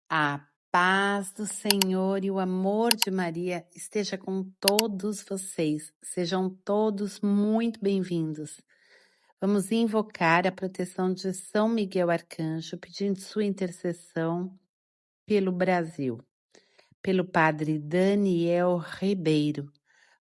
A paz do Senhor e o amor de Maria esteja com todos vocês. Sejam todos muito bem-vindos. Vamos invocar a proteção de São Miguel Arcanjo, pedindo sua intercessão pelo Brasil, pelo Padre Daniel Ribeiro,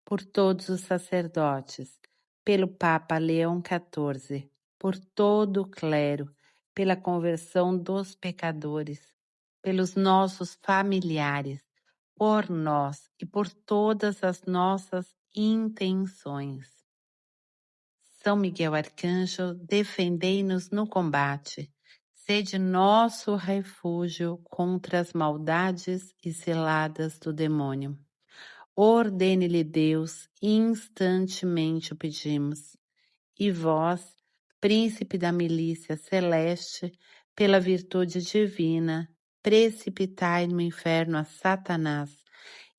por todos os sacerdotes, pelo Papa Leão XIV, por todo o clero, pela conversão dos pecadores, pelos nossos familiares, por nós e por todas as nossas intenções. São Miguel Arcanjo, defendei-nos no combate. Sede nosso refúgio contra as maldades e ciladas do demônio. Ordene-lhe Deus, instantemente o pedimos. E vós, príncipe da milícia celeste, pela virtude divina, precipitai no inferno a Satanás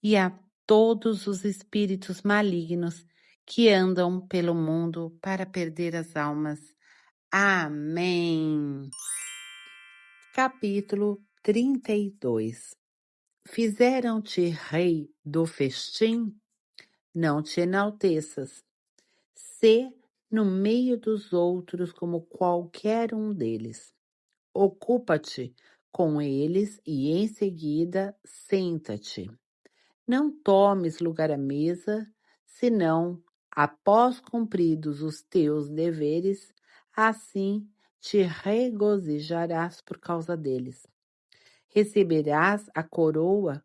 e a todos os espíritos malignos que andam pelo mundo para perder as almas. Amém. Capítulo 32. Fizeram-te rei do festim? Não te enalteças. Sê no meio dos outros como qualquer um deles. Ocupa-te com eles e em seguida senta-te. Não tomes lugar à mesa, senão, após cumpridos os teus deveres, assim te regozijarás por causa deles. Receberás a coroa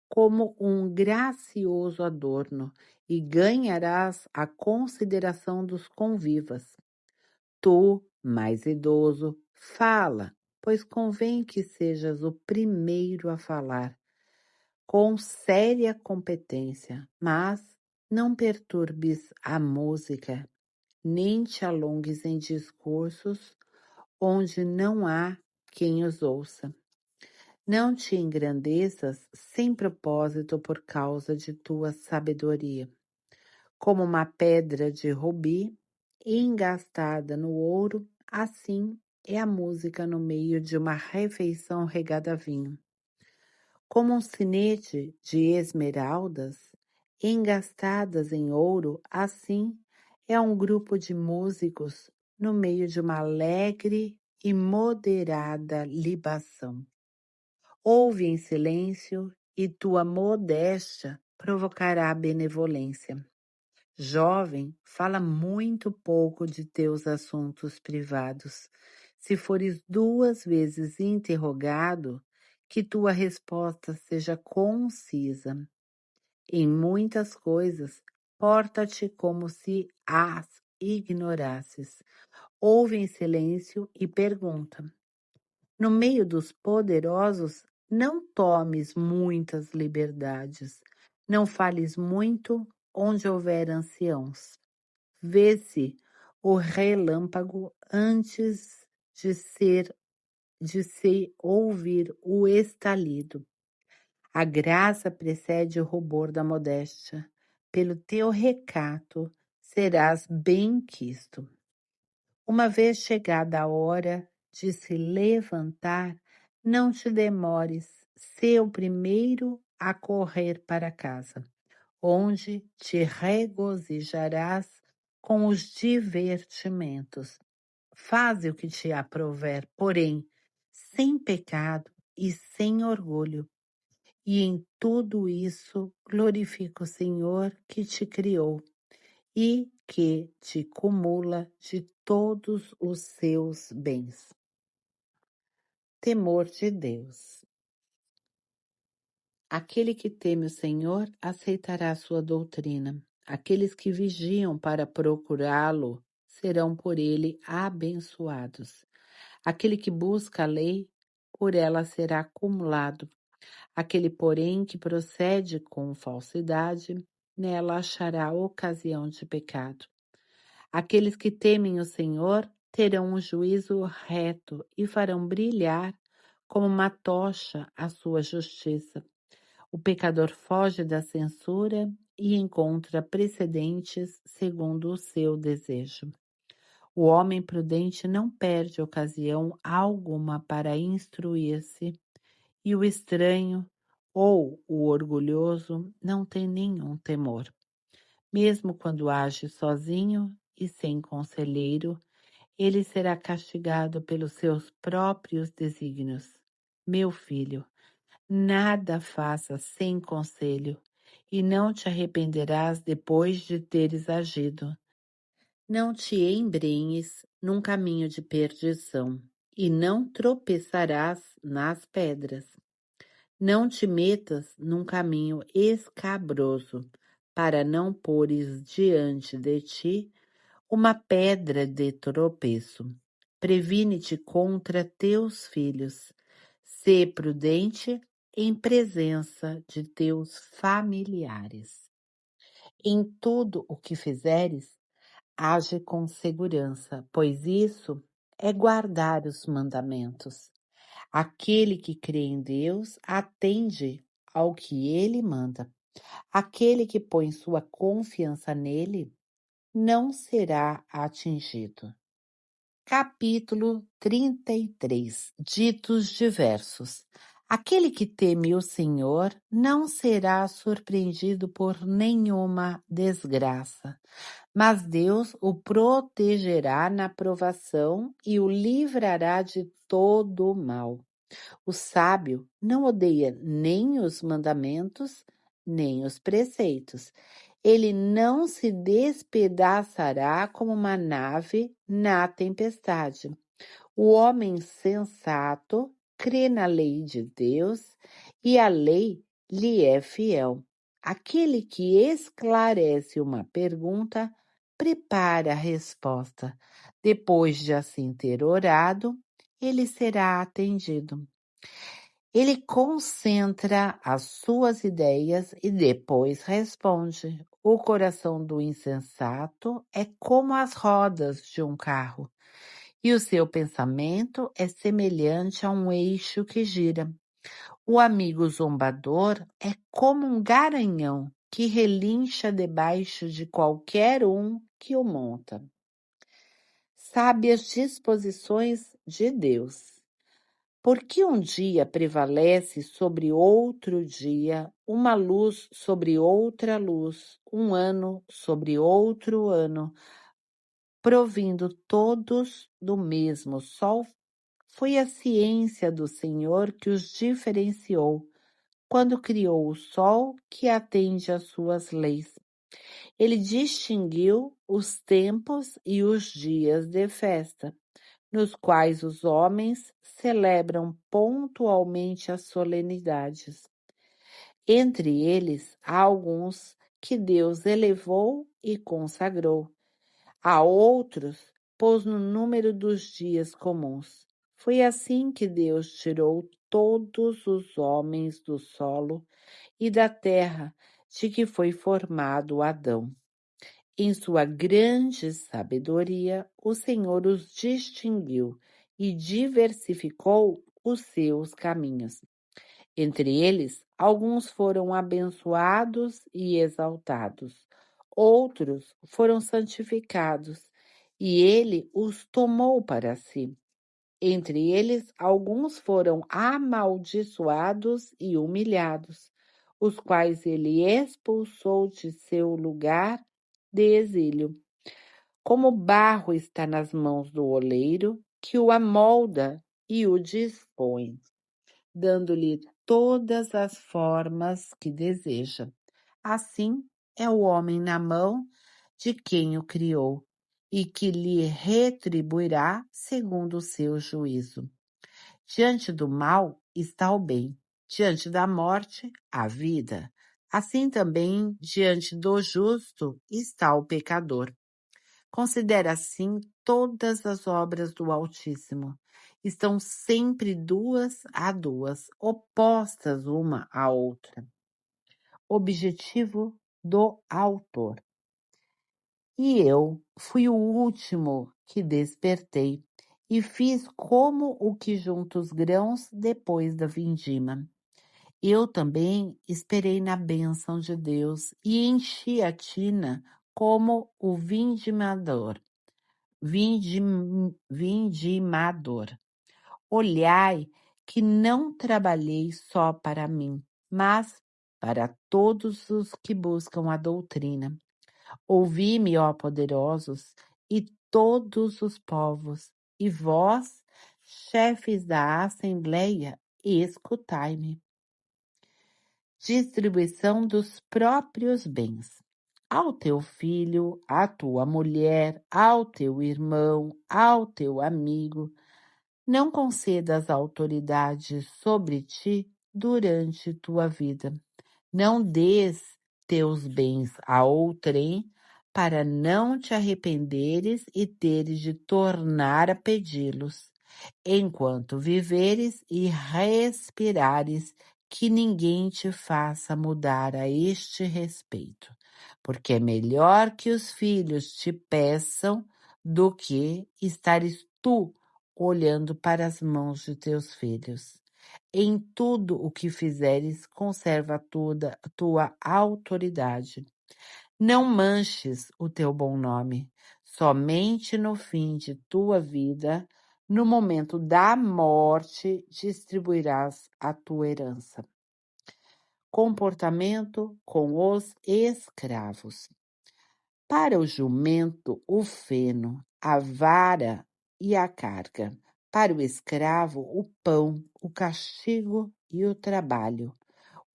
como um gracioso adorno e ganharás a consideração dos convivas. Tu, mais idoso, fala, pois convém que sejas o primeiro a falar, com séria competência, mas não perturbes a música, nem te alongues em discursos onde não há quem os ouça. Não te engrandeças sem propósito por causa de tua sabedoria. Como uma pedra de rubi, engastada no ouro, assim é a música no meio de uma refeição regada a vinho. Como um sinete de esmeraldas, engastadas em ouro, assim é um grupo de músicos no meio de uma alegre e moderada libação. Ouve em silêncio e tua modéstia provocará benevolência. Jovem, fala muito pouco de teus assuntos privados. Se fores 2 vezes interrogado, que tua resposta seja concisa. Em muitas coisas, porta-te como se as ignorasses. Ouve em silêncio e pergunta. No meio dos poderosos, não tomes muitas liberdades. Não fales muito onde houver anciãos. Vê-se o relâmpago antes de se ouvir o estalido. A graça precede o rubor da modéstia. Pelo teu recato serás bem-quisto. Uma vez chegada a hora de se levantar, não te demores, sê o primeiro a correr para casa, onde te regozijarás com os divertimentos. Faze o que te aprouver, porém, sem pecado e sem orgulho. E em tudo isso glorifica o Senhor que te criou e que te cumula de todos os seus bens. Temor de Deus. Aquele que teme o Senhor aceitará a sua doutrina. Aqueles que vigiam para procurá-lo serão por ele abençoados. Aquele que busca a lei, por ela será acumulado. Aquele, porém, que procede com falsidade, nela achará ocasião de pecado. Aqueles que temem o Senhor terão um juízo reto e farão brilhar como uma tocha a sua justiça. O pecador foge da censura e encontra precedentes segundo o seu desejo. O homem prudente não perde ocasião alguma para instruir-se, e o estranho ou o orgulhoso não tem nenhum temor. Mesmo quando age sozinho e sem conselheiro, ele será castigado pelos seus próprios desígnios. Meu filho, nada faça sem conselho, e não te arrependerás depois de teres agido. Não te embrenhes num caminho de perdição, e não tropeçarás nas pedras. Não te metas num caminho escabroso, para não pôres diante de ti uma pedra de tropeço. Previne-te contra teus filhos. Sê prudente em presença de teus familiares. Em tudo o que fizeres, age com segurança, pois isso é guardar os mandamentos. Aquele que crê em Deus atende ao que ele manda. Aquele que põe sua confiança nele não será atingido. Capítulo 33. Ditos diversos. Aquele que teme o Senhor não será surpreendido por nenhuma desgraça, mas Deus o protegerá na provação e o livrará de todo o mal. O sábio não odeia nem os mandamentos, nem os preceitos. Ele não se despedaçará como uma nave na tempestade. O homem sensato crê na lei de Deus e a lei lhe é fiel. Aquele que esclarece uma pergunta prepara a resposta. Depois de assim ter orado, ele será atendido. Ele concentra as suas ideias e depois responde. O coração do insensato é como as rodas de um carro, e o seu pensamento é semelhante a um eixo que gira. O amigo zombador é como um garanhão que relincha debaixo de qualquer um que o monta. Sabe as disposições de Deus. Porque um dia prevalece sobre outro dia, uma luz sobre outra luz, um ano sobre outro ano, provindo todos do mesmo sol? Foi a ciência do Senhor que os diferenciou, quando criou o sol que atende às suas leis. Ele distinguiu os tempos e os dias de festa, nos quais os homens celebram pontualmente as solenidades. Entre eles há alguns que Deus elevou e consagrou. A outros pôs no número dos dias comuns. Foi assim que Deus tirou todos os homens do solo e da terra de que foi formado Adão. Em sua grande sabedoria, o Senhor os distinguiu e diversificou os seus caminhos. Entre eles, alguns foram abençoados e exaltados, outros foram santificados, e ele os tomou para si. Entre eles, alguns foram amaldiçoados e humilhados, os quais ele expulsou de seu lugar de exílio. Como o barro está nas mãos do oleiro, que o amolda e o dispõe, dando-lhe todas as formas que deseja. Assim é o homem na mão de quem o criou, e que lhe retribuirá segundo o seu juízo. Diante do mal está o bem, diante da morte, a vida. Assim também, diante do justo, está o pecador. Considera assim todas as obras do Altíssimo. Estão sempre duas a duas, opostas uma à outra. Objetivo do autor. E eu fui o último que despertei e fiz como o que junta os grãos depois da vindima. Eu também esperei na bênção de Deus e enchi a tina como o vindimador. Olhai que não trabalhei só para mim, mas para todos os que buscam a doutrina. Ouvi-me, ó poderosos, e todos os povos, e vós, chefes da assembleia, escutai-me. Distribuição dos próprios bens. Ao teu filho, à tua mulher, ao teu irmão, ao teu amigo, não concedas autoridade sobre ti durante tua vida. Não dês teus bens a outrem, para não te arrependeres e teres de tornar a pedi-los, enquanto viveres e respirares, que ninguém te faça mudar a este respeito, porque é melhor que os filhos te peçam do que estares tu olhando para as mãos de teus filhos. Em tudo o que fizeres, conserva toda a tua autoridade. Não manches o teu bom nome. Somente no fim de tua vida, no momento da morte, distribuirás a tua herança. Comportamento com os escravos. Para o jumento, o feno, a vara e a carga. Para o escravo, o pão, o castigo e o trabalho.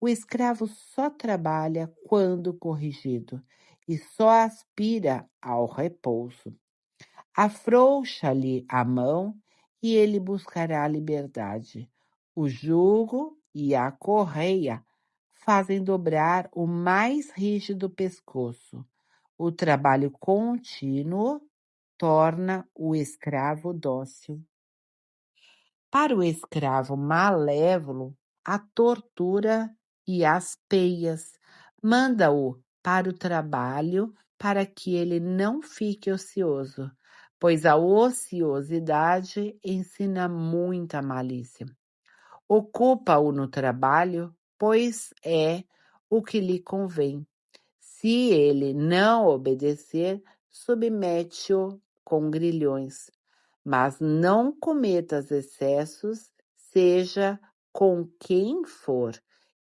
O escravo só trabalha quando corrigido e só aspira ao repouso. Afrouxa-lhe a mão e ele buscará a liberdade. O jugo e a correia fazem dobrar o mais rígido pescoço. O trabalho contínuo torna o escravo dócil. Para o escravo malévolo, a tortura e as peias. Manda-o para o trabalho para que ele não fique ocioso, pois a ociosidade ensina muita malícia. Ocupa-o no trabalho, pois é o que lhe convém. Se ele não obedecer, submete-o com grilhões. Mas não cometas excessos, seja com quem for,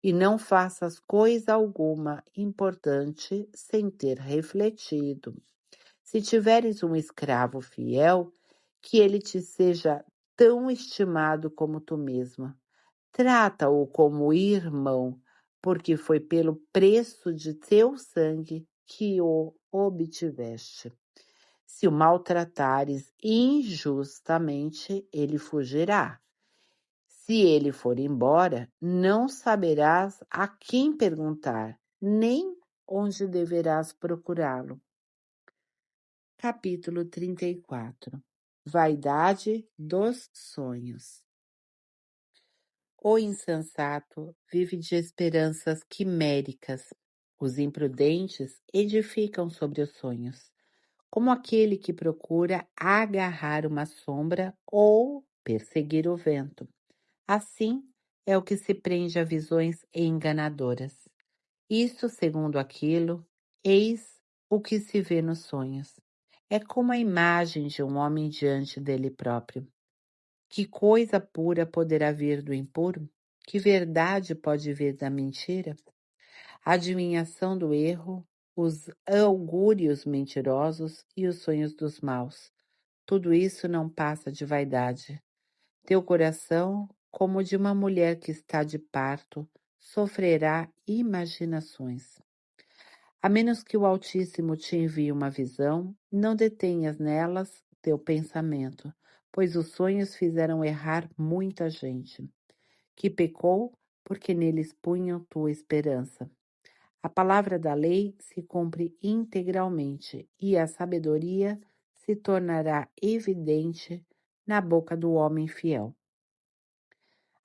e não faças coisa alguma importante sem ter refletido. Se tiveres um escravo fiel, que ele te seja tão estimado como tu mesma. Trata-o como irmão, porque foi pelo preço de teu sangue que o obtiveste. Se o maltratares injustamente, ele fugirá. Se ele for embora, não saberás a quem perguntar, nem onde deverás procurá-lo. Capítulo 34. Vaidade dos sonhos. O insensato vive de esperanças quiméricas. Os imprudentes edificam sobre os sonhos, como aquele que procura agarrar uma sombra ou perseguir o vento. Assim é o que se prende a visões enganadoras. Isso segundo aquilo, eis o que se vê nos sonhos. É como a imagem de um homem diante dele próprio. Que coisa pura poderá vir do impuro? Que verdade pode vir da mentira? A adivinhação do erro, os augúrios mentirosos e os sonhos dos maus. Tudo isso não passa de vaidade. Teu coração, como o de uma mulher que está de parto, sofrerá imaginações. A menos que o Altíssimo te envie uma visão, não detenhas nelas teu pensamento, pois os sonhos fizeram errar muita gente, que pecou porque neles punham tua esperança. A palavra da lei se cumpre integralmente e a sabedoria se tornará evidente na boca do homem fiel.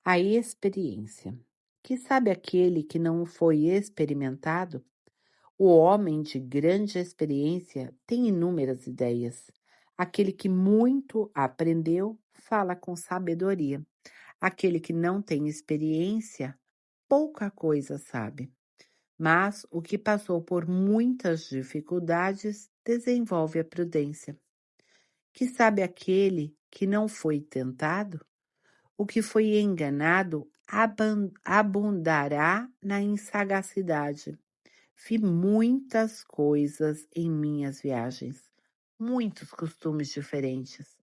A experiência. Que sabe aquele que não foi experimentado? O homem de grande experiência tem inúmeras ideias. Aquele que muito aprendeu fala com sabedoria. Aquele que não tem experiência, pouca coisa sabe. Mas o que passou por muitas dificuldades desenvolve a prudência. Que sabe aquele que não foi tentado? O que foi enganado abundará na insagacidade. Vi muitas coisas em minhas viagens, muitos costumes diferentes.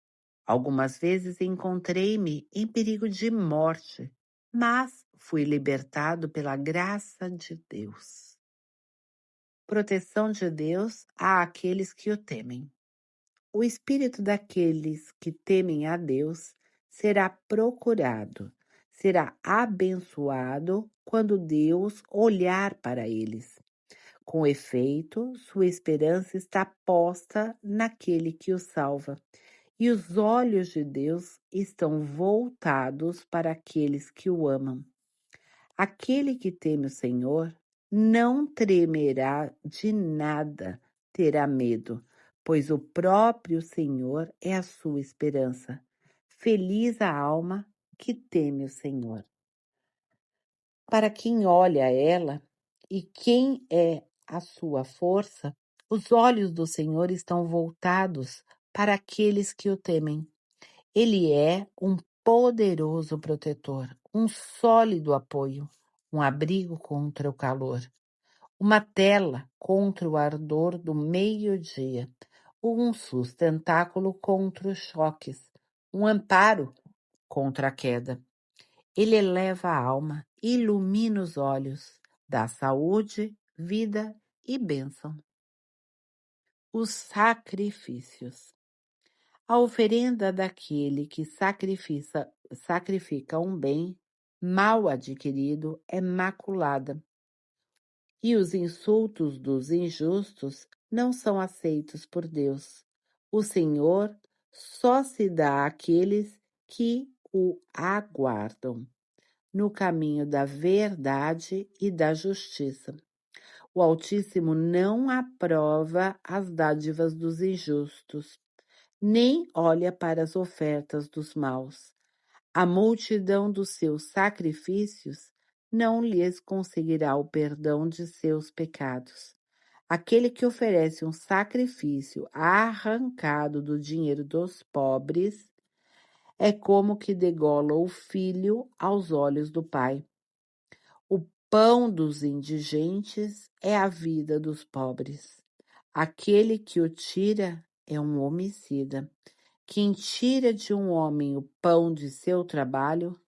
Algumas vezes encontrei-me em perigo de morte, mas fui libertado pela graça de Deus. Proteção de Deus a aqueles que o temem. O espírito daqueles que temem a Deus será procurado, será abençoado quando Deus olhar para eles. Com efeito, sua esperança está posta naquele que o salva, e os olhos de Deus estão voltados para aqueles que o amam. Aquele que teme o Senhor não tremerá de nada, terá medo, pois o próprio Senhor é a sua esperança. Feliz a alma que teme o Senhor. Para quem olha ela e quem é a sua força, os olhos do Senhor estão voltados para aqueles que o temem. Ele é um poderoso protetor, um sólido apoio, um abrigo contra o calor, uma tela contra o ardor do meio-dia, um sustentáculo contra os choques, um amparo contra a queda. Ele eleva a alma, ilumina os olhos, dá saúde, vida e bênção. Os sacrifícios. A oferenda daquele que sacrifica um bem mal adquirido é maculada, e os insultos dos injustos não são aceitos por Deus. O Senhor só se dá àqueles que o aguardam no caminho da verdade e da justiça. O Altíssimo não aprova as dádivas dos injustos, nem olha para as ofertas dos maus. A multidão dos seus sacrifícios não lhes conseguirá o perdão de seus pecados. Aquele que oferece um sacrifício arrancado do dinheiro dos pobres é como que degola o filho aos olhos do pai. O pão dos indigentes é a vida dos pobres. Aquele que o tira é um homicida. Quem tira de um homem o pão de seu trabalho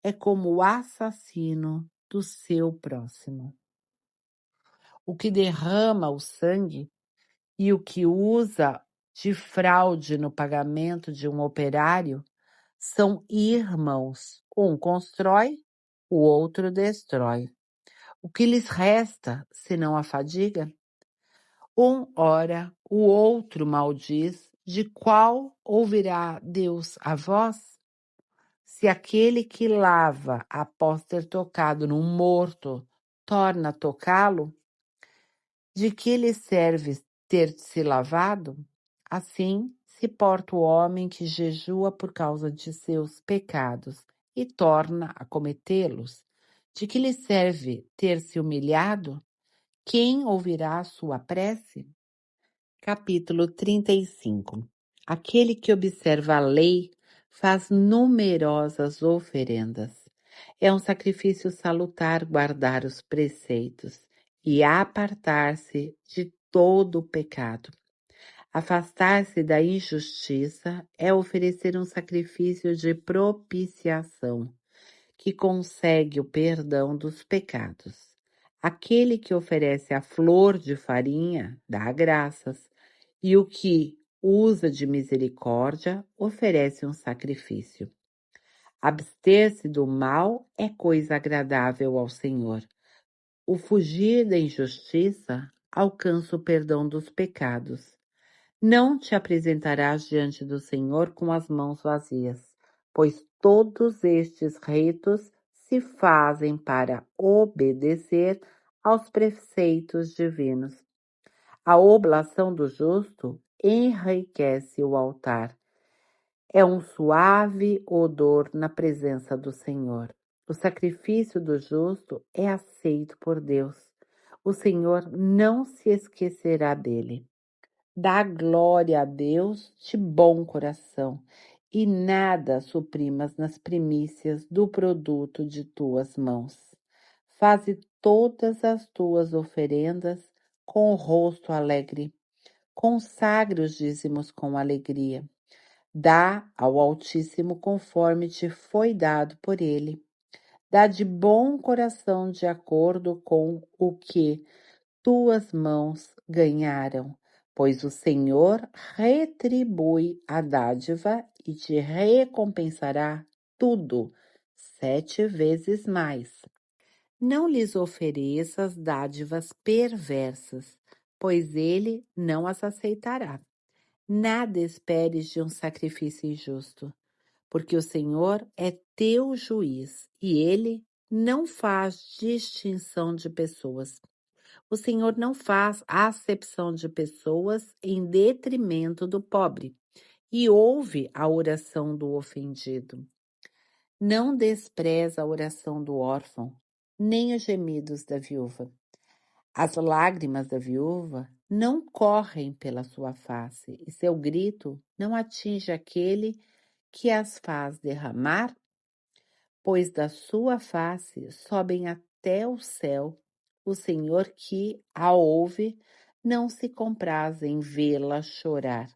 é como o assassino do seu próximo. O que derrama o sangue e o que usa de fraude no pagamento de um operário são irmãos. Um constrói, o outro destrói. O que lhes resta, senão a fadiga? Um ora, o outro maldiz, de qual ouvirá Deus a voz? Se aquele que lava após ter tocado num morto torna a tocá-lo, de que lhe serve ter se lavado? Assim se porta o homem que jejua por causa de seus pecados e torna a cometê-los. De que lhe serve ter se humilhado? Quem ouvirá a sua prece? Capítulo 35. Aquele que observa a lei faz numerosas oferendas. É um sacrifício salutar guardar os preceitos e apartar-se de todo o pecado. Afastar-se da injustiça é oferecer um sacrifício de propiciação, que consegue o perdão dos pecados. Aquele que oferece a flor de farinha dá graças, e o que usa de misericórdia oferece um sacrifício. Abster-se do mal é coisa agradável ao Senhor. O fugir da injustiça alcança o perdão dos pecados. Não te apresentarás diante do Senhor com as mãos vazias, pois todos estes ritos se fazem para obedecer aos preceitos divinos. A oblação do justo enriquece o altar. É um suave odor na presença do Senhor. O sacrifício do justo é aceito por Deus. O Senhor não se esquecerá dele. Dá glória a Deus de bom coração e nada suprimas nas primícias do produto de tuas mãos. Faze todas as tuas oferendas com o rosto alegre. Consagre os dízimos com alegria. Dá ao Altíssimo conforme te foi dado por ele. Dá de bom coração de acordo com o que tuas mãos ganharam, pois o Senhor retribui a dádiva e te recompensará tudo 7 vezes mais. Não lhes ofereças dádivas perversas, pois ele não as aceitará. Nada esperes de um sacrifício injusto, porque o Senhor é teu juiz e ele não faz distinção de pessoas. O Senhor não faz acepção de pessoas em detrimento do pobre e ouve a oração do ofendido. Não despreza a oração do órfão, nem os gemidos da viúva. As lágrimas da viúva não correm pela sua face, e seu grito não atinge aquele que as faz derramar, pois da sua face sobem até o céu. O Senhor que a ouve não se compraz em vê-la chorar.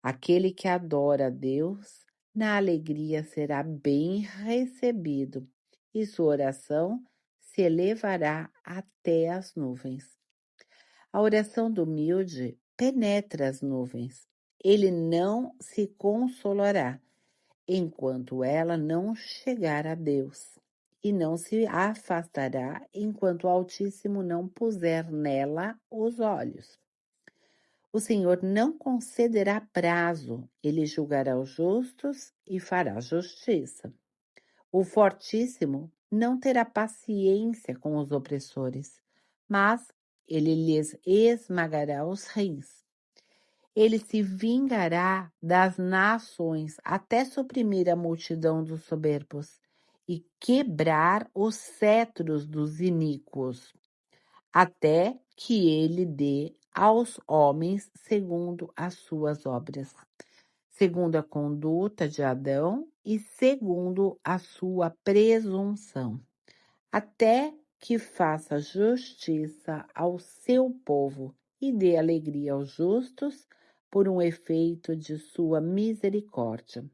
Aquele que adora a Deus, na alegria será bem recebido, e sua oração se elevará até as nuvens. A oração do humilde penetra as nuvens. Ele não se consolará enquanto ela não chegar a Deus, e não se afastará enquanto o Altíssimo não puser nela os olhos. O Senhor não concederá prazo, ele julgará os justos e fará justiça. O Fortíssimo não terá paciência com os opressores, mas ele lhes esmagará os rins. Ele se vingará das nações até suprimir a multidão dos soberbos e quebrar os cetros dos iníquos, até que ele dê aos homens segundo as suas obras, segundo a conduta de Adão e segundo a sua presunção, até que faça justiça ao seu povo e dê alegria aos justos por um efeito de sua misericórdia.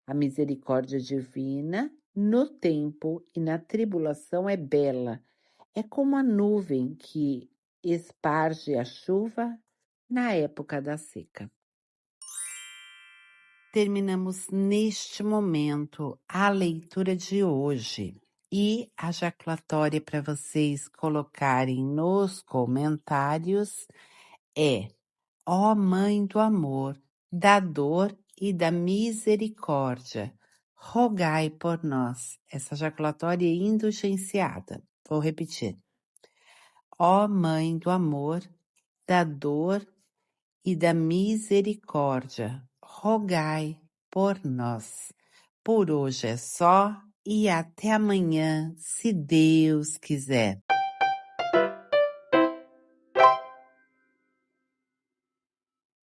A misericórdia divina no tempo e na tribulação é bela, é como a nuvem que esparge a chuva na época da seca. Terminamos neste momento a leitura de hoje e a jaculatória para vocês colocarem nos comentários é: ó Mãe do amor, da dor e da misericórdia, rogai por nós. Essa jaculatória é indulgenciada. Vou repetir. Ó Mãe do amor, da dor e da misericórdia, rogai por nós. Por hoje é só e até amanhã, se Deus quiser.